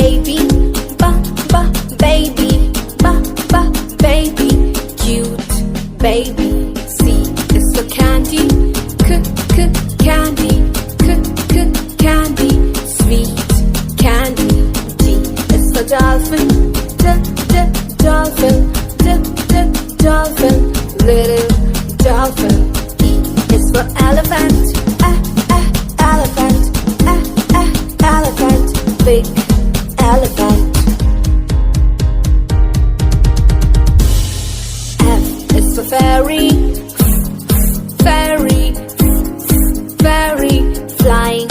baby, baby, baby, cute baby. C is for candy, candy, candy, sweet candy. D is for dolphin, dolphin, dolphin, little dolphin. E is for elephant, elephant, elephant, big elephant. F is for fairy, fairy, fairy, flying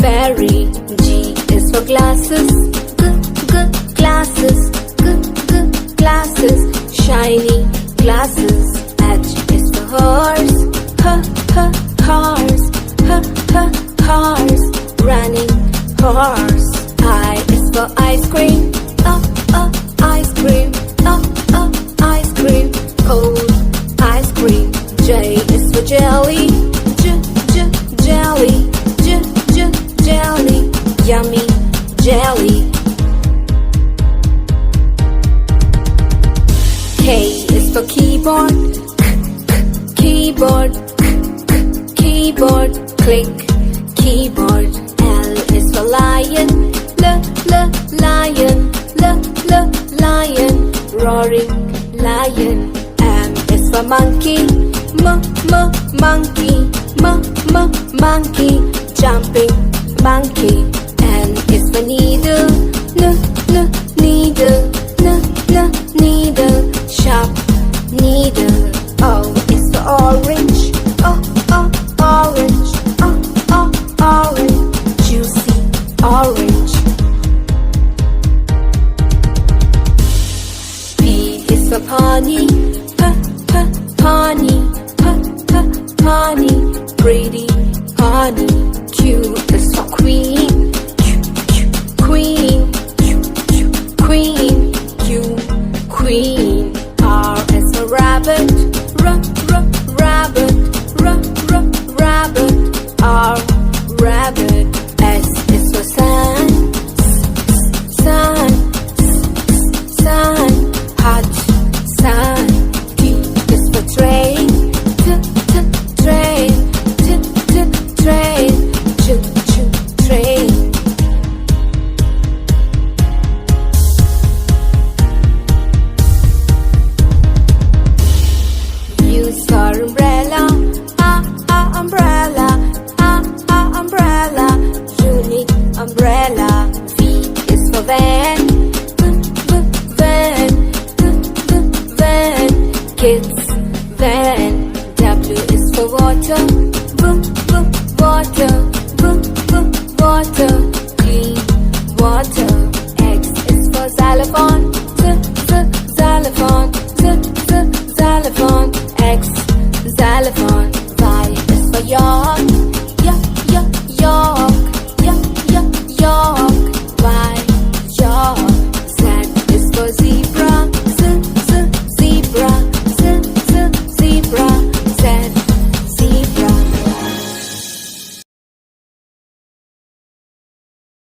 fairy. G is for glasses, glasses, glasses, shiny glasses. H is for horse, horse, horse, running horse. I is for ice cream, ice cream, ice cream, cold ice cream. J is for jelly, jelly, jelly, yummy jelly. K is for keyboard, keyboard, keyboard, click keyboard. L is for lion, lion, lion, roaring lion. M is for monkey, monkey, monkey, jumping monkey. N is for needle, needle, needle, sharp needle. O is for orange, orange, orange, juicy orange. P is for pony, pony, pony, pretty pony. Q is for queen, queen, queen, Q, queen. R is for rabbit, rabbit, rabbit, R, rabbit. S is for sun, sun, sun, hot sun. T is for train, train, train, train. U is for umbrella, umbrella, umbrella, unique umbrella. V is for van, van, van, kids van. W is for water,